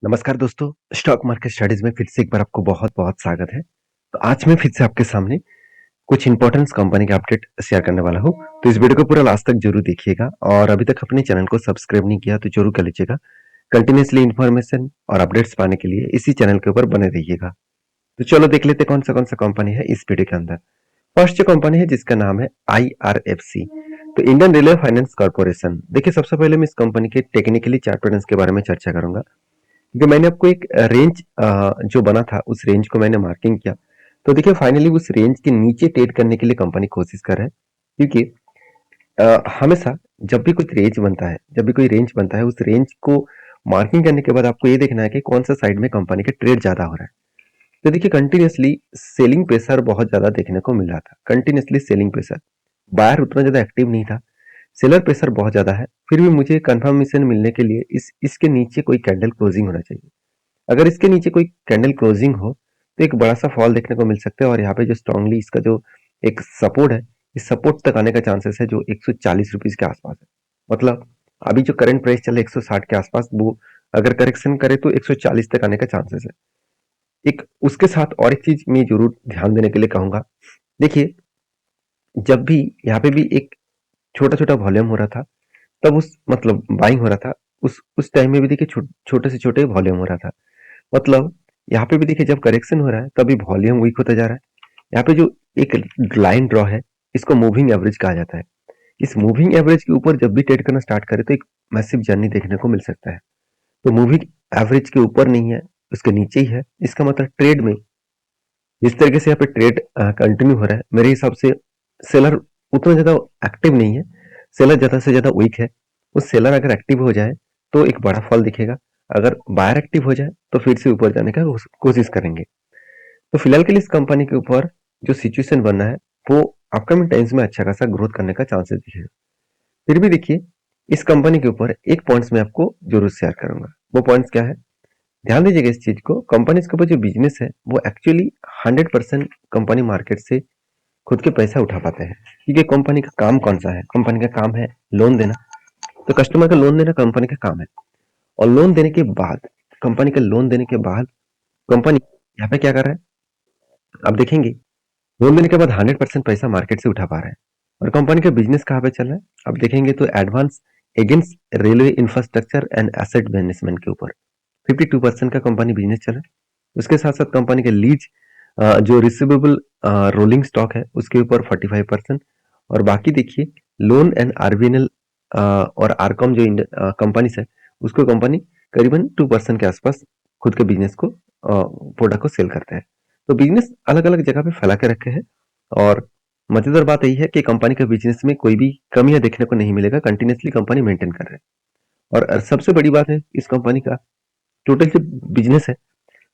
नमस्कार दोस्तों, stock market studies में फिर से एक बार आपको बहुत-बहुत स्वागत है। तो आज मैं फिर से आपके सामने कुछ इंपॉर्टेंस कंपनी का अपडेट शेयर करने वाला हूँ। तो इस वीडियो को पूरा लास्ट तक जरूर देखिएगा और अभी तक अपने चैनल को सब्सक्राइब नहीं किया तो जरूर कर लीजिएगा। कंटिन्यूअसली इन्फॉर्मेशन और अपडेट्स पाने के लिए इसी चैनल के ऊपर बने रहिएगा। तो चलो देख लेते कौन सा कंपनी है इस वीडियो के अंदर। फर्स्ट जो कंपनी है जिसका नाम है IRFC, तो इंडियन रेलवे फाइनेंस कॉर्पोरेशन। देखिए सबसे पहले मैं इस कंपनी के टेक्निकली चार्ट पैटर्न्स के बारे में चर्चा करूंगा, क्योंकि मैंने आपको एक रेंज जो बना था उस रेंज को मैंने मार्किंग किया। तो देखिए फाइनली उस रेंज के नीचे ट्रेड करने के लिए कंपनी कोशिश कर रहा है, क्योंकि हमेशा जब भी कुछ रेंज बनता है, जब भी कोई रेंज बनता है, उस रेंज को मार्किंग करने के बाद आपको ये देखना है कि कौन सा साइड में कंपनी का ट्रेड ज्यादा हो रहा है। तो देखिए कंटिन्यूसली सेलिंग प्रेशर बहुत ज्यादा देखने को मिल रहा था, कंटिन्यूसली सेलिंग प्रेशर। बायर उतना ज्यादा एक्टिव नहीं था, सेलर प्रेशर बहुत ज्यादा है। फिर भी मुझे कंफर्मेशन मिलने के लिए इसके नीचे कोई कैंडल क्लोजिंग होना चाहिए। अगर इसके नीचे कोई कैंडल क्लोजिंग हो तो एक बड़ा सा फॉल देखने को मिल सकता है, और यहाँ पे जो स्ट्रांगली इसका जो एक सपोर्ट है, इस सपोर्ट तक आने का चांसेस है जो 140 रुपीज के आसपास है। मतलब अभी जो करंट प्राइस चल रहा है 160 के आसपास, वो अगर करेक्शन करे तो 140 तक आने का चांसेस है। एक उसके साथ और एक चीज मैं जरूर ध्यान देने के लिए कहूंगा। देखिए जब भी यहाँ पे भी एक छोटा छोटा वॉल्यूम हो रहा था, तब उस मतलब बाइंग हो रहा था, उस टाइम में भी देखिए छोटे से छोटे वॉल्यूम हो रहा था। मतलब यहाँ पे भी देखिए जब करेक्शन हो रहा है तभी वॉल्यूम वीक होता जा रहा है। यहाँ पे जो एक लाइन ड्रॉ है, इसको मूविंग एवरेज कहा जाता है। इस मूविंग एवरेज के ऊपर जब भी ट्रेड करना स्टार्ट करे तो एक मैसिव जर्नी देखने को मिल सकता है। तो मूविंग एवरेज के ऊपर नहीं है, उसके नीचे ही है। इसका मतलब ट्रेड में जिस तरीके से यहाँ पे ट्रेड कंटिन्यू हो रहा है, मेरे हिसाब से सेलर उतना ज्यादा एक्टिव नहीं है, सेलर ज्यादा से ज्यादा वीक है। उस सेलर अगर एक्टिव हो जाए तो एक बड़ा फॉल दिखेगा, अगर बायर एक्टिव हो जाए तो फिर से ऊपर जाने का कोशिश करेंगे। तो फिलहाल के लिए इस कंपनी के ऊपर जो सिचुएशन बनना है, वो अपकमिंग टाइम्स में अच्छा खासा ग्रोथ करने का चांसेस दिखेगा। फिर भी देखिए इस कंपनी के ऊपर एक पॉइंट्स मैं आपको जरूर शेयर करूंगा। वो पॉइंट्स क्या है, ध्यान दीजिएगा इस चीज को। कंपनी के ऊपर जो बिजनेस है वो एक्चुअली 100% कंपनी मार्केट से खुद के पैसा उठा पाते हैं, क्योंकि कंपनी का काम कौन सा है, कंपनी का काम है लोन देना। तो कस्टमर का लोन देना कंपनी का काम है, और लोन देने के बाद कंपनी का लोन देने के बाद कंपनी यहाँ पे क्या कर रहा है, आप देखेंगे लोन देने के बाद 100% पैसा मार्केट से उठा पा रहा है। और कंपनी का बिजनेस कहाँ पे चल रहा है, आप देखेंगे तो advance against railway infrastructure and asset management के ऊपर 52% का कंपनी बिजनेस चल रहा है। उसके साथ साथ कंपनी के लीज जो रिसीवेबल रोलिंग स्टॉक है उसके ऊपर 45%। और बाकी देखिए लोन एंड आरबीएनएल और आरकॉम जो कंपनीज है, उसको कंपनी करीबन 2% के आसपास खुद के बिजनेस को प्रोडक्ट को सेल करते हैं। तो बिजनेस अलग अलग जगह पे फैला के रखे हैं, और मजेदार बात यही है कि कंपनी के बिजनेस में कोई भी कमियां देखने को नहीं मिलेगा, कंटिन्यूसली कंपनी मेंटेन कर रहे हैं। और सबसे बड़ी बात है इस कंपनी का टोटल जो बिजनेस है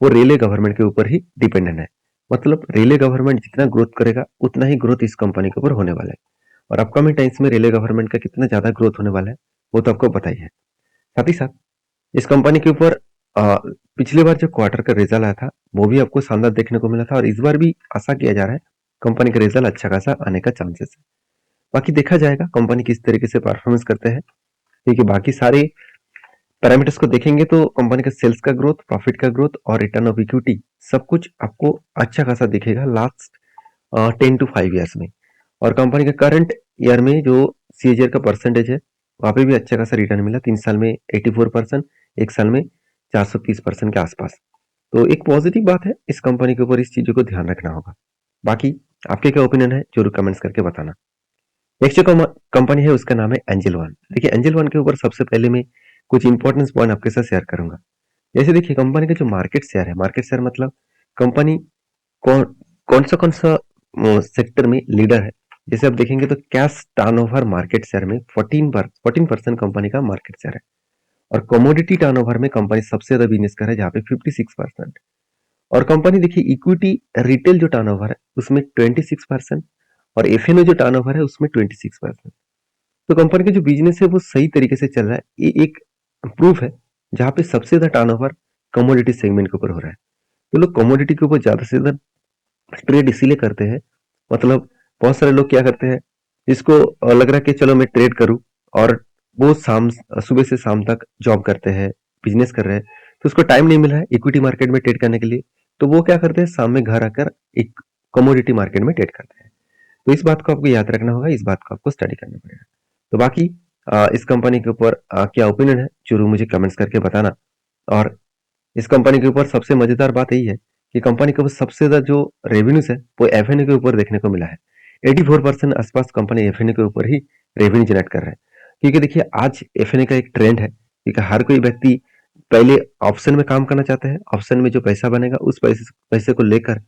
वो रेलवे गवर्नमेंट के ऊपर ही डिपेंडेंट है। मतलब रेलवे गवर्नमेंट जितना ग्रोथ करेगा उतना ही ग्रोथ इस कंपनी के ऊपर होने वाला है। और अपकमिंग टाइम्स में रेलवे गवर्नमेंट का कितना ज्यादा ग्रोथ होने वाला है वो तो आपको पता ही है। साथ ही साथ इस कंपनी के ऊपर पिछली बार जो क्वार्टर का रिजल्ट आया था वो भी आपको शानदार देखने को मिला था, और इस बार भी आशा किया जा रहा है कंपनी का रिजल्ट अच्छा खासा आने का चांसेस है। बाकी देखा जाएगा कंपनी किस तरीके से परफॉर्मेंस करते हैं, क्योंकि बाकी सारे पैरामीटर्स को देखेंगे तो कंपनी का सेल्स का ग्रोथ, प्रॉफिट का ग्रोथ और रिटर्न ऑफ इक्विटी सब कुछ आपको अच्छा खासा दिखेगा लास्ट 10 to 5 ईयर्स में। और कंपनी का करंट ईयर में जो सीएजीआर का परसेंटेज है वहां पे भी अच्छा खासा रिटर्न मिला, 3 साल में 84%, एक साल में 430% के आसपास। तो एक पॉजिटिव बात है इस कंपनी के ऊपर, इस चीजों को ध्यान रखना होगा। बाकी आपके क्या ओपिनियन है जरूर कमेंट्स करके बताना। नेक्स्ट जो कंपनी है उसका नाम है एंजल वन। देखिए एंजल वन के ऊपर सबसे पहले मैं कुछ इंपॉर्टेंस पॉइंट आपके साथ शेयर करूंगा। जैसे देखिए कंपनी का जो मार्केट शेयर है, मार्केट शेयर मतलब कंपनी कौन कौन सा सेक्टर में लीडर है। जैसे आप देखेंगे तो कैश टर्नओवर मार्केट शेयर में 14% कंपनी का मार्केट शेयर है। और कमोडिटी टर्नओवर में कंपनी सबसे ज्यादा बिजनेस कर रहा है जहाँ पे 56%। और कंपनी देखिए इक्विटी रिटेल जो टर्नओवर है उसमें 26%, और एफएनओ जो टर्नओवर है उसमें 26%। तो कंपनी का जो बिजनेस है वो सही तरीके से चल रहा है, ये एक प्रूफ है। जहाँ पे सबसे ज्यादा टर्नओवर कमोडिटी सेगमेंट के ऊपर हो रहा है। तो लोग कमोडिटी के ऊपर ज्यादा से ज्यादा ट्रेड इसीलिए करते हैं, मतलब बहुत सारे लोग क्या करते हैं, जिसको लग रहा है कि चलो मैं ट्रेड करूं, और वो शाम सुबह से शाम तक जॉब करते हैं, बिजनेस कर रहे हैं, तो उसको टाइम नहीं मिल रहा है इक्विटी मार्केट में ट्रेड करने के लिए, तो वो क्या करते हैं शाम में घर आकर एक कमोडिटी मार्केट में ट्रेड करते हैं। तो इस बात को आपको याद रखना होगा, इस बात को आपको स्टडी करना पड़ेगा। तो बाकी इस कंपनी के ऊपर क्या ओपिनियन है जरूर मुझे कमेंट्स करके बताना। और इस कंपनी के ऊपर सबसे मजेदार बात यही है कि कंपनी के ऊपर सबसे ज्यादा जो रेवेन्यूज है वो एफएनए के ऊपर देखने को मिला है। 84% आसपास कंपनी एफएनए के ऊपर ही रेवेन्यू जनरेट कर रहा है। क्योंकि देखिए आज एफएनए का एक ट्रेंड है, क्योंकि हर कोई व्यक्ति पहले ऑप्शन में काम करना चाहता है, ऑप्शन में जो पैसा बनेगा उस पैसे को लेकर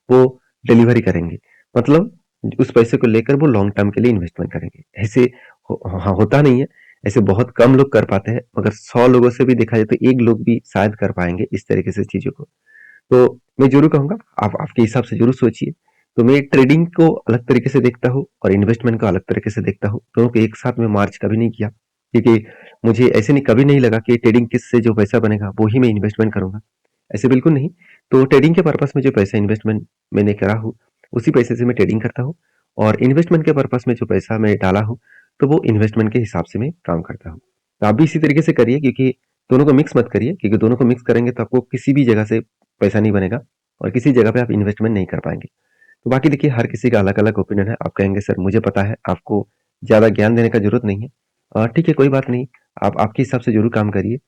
वो डिलीवरी करेंगे, मतलब उस पैसे को लेकर वो लॉन्ग टर्म के लिए इन्वेस्टमेंट करेंगे। ऐसे हाँ, होता नहीं है, ऐसे बहुत कम लोग कर पाते हैं, मगर 100 लोगों से भी देखा जाए तो एक लोग भी शायद कर पाएंगे इस तरीके से चीजों को। तो मैं जरूर कहूंगा आप आपके हिसाब से जरूर सोचिए। तो मैं ट्रेडिंग को अलग तरीके से देखता हूँ और इन्वेस्टमेंट को अलग तरीके से देखता हूँ, दोनों को एक साथ में मार्च कभी नहीं किया, क्योंकि मुझे ऐसे नहीं कभी नहीं लगा कि ट्रेडिंग किससे जो पैसा बनेगा वो ही मैं इन्वेस्टमेंट करूंगा, ऐसे बिल्कुल नहीं। तो ट्रेडिंग के पर्पस में जो पैसा इन्वेस्टमेंट मैंने करा हूँ उसी पैसे से मैं ट्रेडिंग करता हूँ, और इन्वेस्टमेंट के पर्पस में जो पैसा मैं डाला हूँ तो वो इन्वेस्टमेंट के हिसाब से मैं काम करता हूँ। तो आप भी इसी तरीके से करिए, क्योंकि दोनों को मिक्स मत करिए, क्योंकि दोनों को मिक्स करेंगे तो आपको किसी भी जगह से पैसा नहीं बनेगा और किसी जगह पे आप इन्वेस्टमेंट नहीं कर पाएंगे। तो बाकी देखिए हर किसी का अलग अलग ओपिनियन है, आप कहेंगे सर मुझे पता है, आपको ज्यादा ज्ञान देने का जरूरत नहीं है। ठीक है, कोई बात नहीं, आप आपके हिसाब से जरूर काम करिए।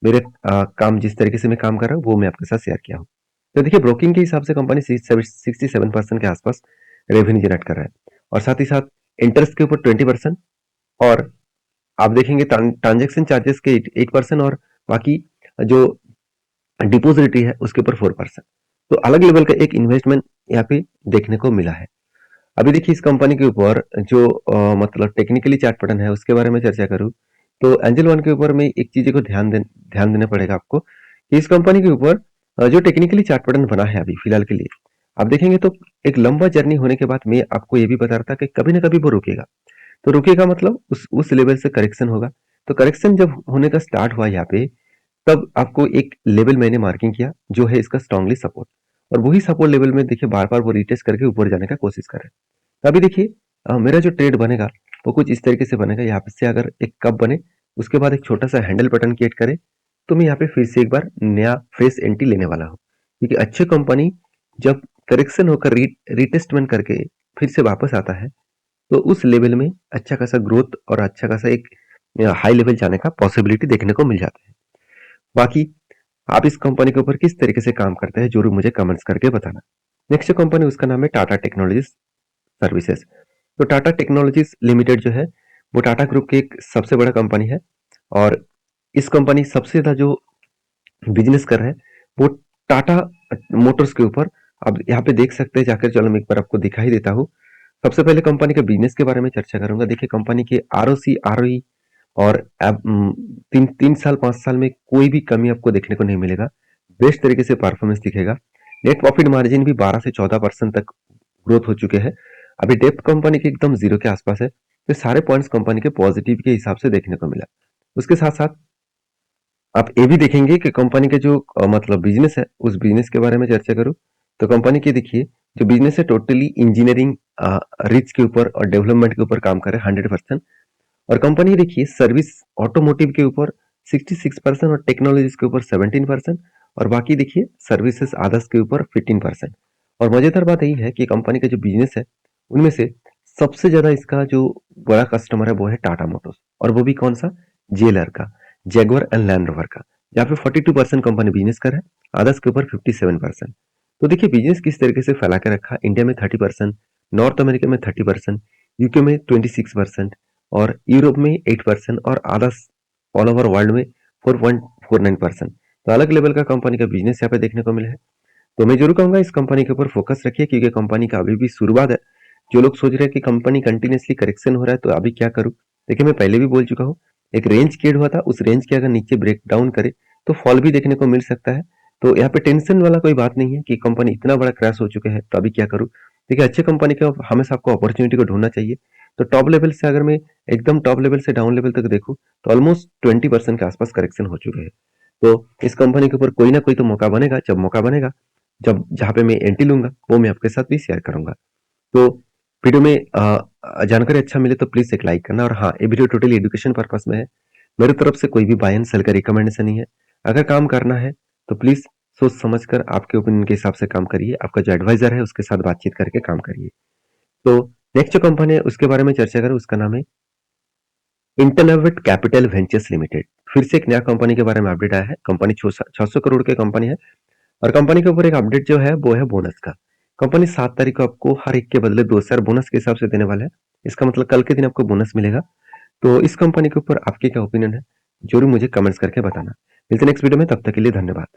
मेरे काम जिस तरीके से मैं काम कर रहा हूँ वो मैं आपके साथ शेयर किया हूँ। तो देखिए ब्रोकिंग के हिसाब से कंपनी 67% के आसपास रेवेन्यू जनरेट कर रहा है, और साथ ही साथ इंटरेस्ट के ऊपर 20%, और आप देखेंगे ट्रांजेक्शन चार्जेस के 8%, और बाकी जो डिपोजिटरी है उसके ऊपर 4%। तो अलग लेवल का एक इन्वेस्टमेंट यहाँ पे देखने को मिला है। अभी देखिए इस कंपनी के ऊपर जो मतलब टेक्निकली चार्ट पैटर्न है उसके बारे में चर्चा करूँ, तो एंजल वन के ऊपर में एक चीज को ध्यान देना पड़ेगा आपको कि इस कंपनी के ऊपर जो टेक्निकली चार्ट पैटर्न बना है अभी फिलहाल के लिए, आप देखेंगे तो एक लंबा जर्नी होने के बाद मैं आपको ये भी बता रहा था कि कभी ना कभी वो रुकेगा। तो रुकेगा मतलब उस लेवल से करेक्शन होगा। तो करेक्शन जब होने का स्टार्ट हुआ यहाँ पे, तब आपको एक लेवल मैंने मार्किंग किया जो है इसका स्ट्रांगली सपोर्ट, और वही सपोर्ट लेवल में देखिए बार बार वो रिटेस्ट करके ऊपर जाने का कोशिश कर रहे हैं। अभी देखिए मेरा जो ट्रेड बनेगा वो कुछ इस तरीके से बनेगा, यहाँ पे से अगर एक कप बने उसके बाद एक छोटा सा हैंडल पैटर्न क्रिएट करे तो मैं यहाँ पे फिर से एक बार नया फ्रेश एंट्री लेने वाला हूँ। क्योंकि अच्छे कंपनी जब करेक्शन होकर रिटेस्टमेंट करके फिर से वापस आता है तो उस लेवल में अच्छा खासा ग्रोथ और अच्छा खासा एक हाई लेवल जाने का पॉसिबिलिटी देखने को मिल जाता है। बाकी आप इस कंपनी के ऊपर किस तरीके से काम करते हैं जरूर मुझे कमेंट्स करके बताना। नेक्स्ट कंपनी उसका नाम है टाटा टेक्नोलॉजीज सर्विसेज। तो टाटा टेक्नोलॉजीज लिमिटेड जो है वो टाटा ग्रुप की एक सबसे बड़ा कंपनी है, और इस कंपनी सबसे ज्यादा जो बिजनेस कर रहा है वो टाटा मोटर्स के ऊपर। अब यहाँ पे देख सकते हैं जाकर, चलो मैं एक बार आपको दिखाई देता हूँ। सबसे पहले कंपनी के बिजनेस के बारे में चर्चा करूंगा। देखिए कंपनी के आरओसी आरओई और अब 3 साल 5 साल में कोई भी कमी आपको देखने को नहीं मिलेगा, बेस्ट तरीके से परफॉर्मेंस दिखेगा। नेट प्रॉफिट मार्जिन भी 12 से 14% तक ग्रोथ हो चुके हैं। अभी डेप्थ कंपनी के एकदम जीरो के आसपास है, तो सारे पॉइंट्स कंपनी के पॉजिटिव के हिसाब से देखने को मिला। उसके साथ साथ आप ये भी देखेंगे कि कंपनी के जो मतलब बिजनेस है उस बिजनेस के बारे में चर्चा करूँ तो कंपनी के देखिए जो बिजनेस है टोटली इंजीनियरिंग रिच के ऊपर और डेवलपमेंट के ऊपर काम करे 100%। और कंपनी देखिए सर्विस ऑटोमोटिव के ऊपर 66% और टेक्नोलॉजीज के ऊपर 17%, और बाकी देखिए सर्विसेज आदर्स के ऊपर 15%। और मजेदार बात यही है कि कंपनी का जो बिजनेस है उनमें से सबसे ज्यादा इसका जो बड़ा कस्टमर है वो है टाटा मोटर्स, और वो भी कौन सा, जेलर का, जैगुआर एंड लैंड रोवर का, जहाँ पे 42% कंपनी बिजनेस कर है, आदर्स के ऊपर 57%। तो देखिए बिजनेस किस तरीके से फैला के रखा, इंडिया में 30%, नॉर्थ अमेरिका में 30%, यूके में 26%, और यूरोप में 8%, और अदर्स ऑल ओवर वर्ल्ड में 4.49%। तो अलग लेवल का कंपनी का बिजनेस यहाँ पे देखने को मिला है। तो मैं जरूर कहूंगा इस कंपनी के ऊपर फोकस रखिए, क्योंकि कंपनी का अभी भी शुरुआत है। जो लोग सोच रहे हैं कि कंपनी कंटिन्यूसली करेक्शन हो रहा है तो अभी क्या करूं, देखिए मैं पहले भी बोल चुका हूँ, एक रेंज क्रिएट हुआ था, उस रेंज के अगर नीचे ब्रेक डाउन करे तो फॉल भी देखने को मिल सकता है। तो यहाँ पे टेंशन वाला कोई बात नहीं है कि कंपनी इतना बड़ा क्रैश हो चुके हैं तो अभी क्या करूं। देखिए अच्छे कंपनी का हमेशा आपको अपॉर्चुनिटी को ढूंढना चाहिए। तो टॉप लेवल से अगर मैं एकदम टॉप लेवल से डाउन लेवल तक देखूं तो ऑलमोस्ट 20% के आसपास करेक्शन हो चुके हैं। तो इस कंपनी के ऊपर कोई ना कोई तो मौका बनेगा, जब मौका बनेगा, जब जहाँ पे मैं एंट्री लूंगा वो मैं आपके साथ भी शेयर करूंगा। तो वीडियो में जानकारी अच्छा मिले तो प्लीज एक लाइक करना, और हाँ ये वीडियो टोटली एजुकेशन पर्पस में है, मेरी तरफ से कोई भी बाय एंड सेल का रिकमेंडेशन नहीं है। अगर काम करना है तो प्लीज़ सोच समझ कर आपके ओपिनियन के हिसाब से काम करिए। आपका जो एडवाइज़र है उसके साथ बातचीत करके काम करिए। तो नेक्स्ट जो कंपनी है उसके बारे में चर्चा करें, उसका नाम है इंटरनोवेट कैपिटल वेंचर्स लिमिटेड। फिर से एक नया कंपनी के बारे में अपडेट आया है। कंपनी 600 करोड़ की कंपनी है और कंपनी के ऊपर एक अपडेट जो है वो है बोनस का। कंपनी 7 तारीख को आपको हर एक के बदले 2,000 बोनस के हिसाब से देने वाला है। इसका मतलब कल के दिन आपको बोनस मिलेगा। तो इस कंपनी के ऊपर आपके क्या ओपिनियन है? ज़रूर मुझे कमेंट्स करके बताना। मिलते हैं नेक्स्ट वीडियो में, तब तक के लिए धन्यवाद।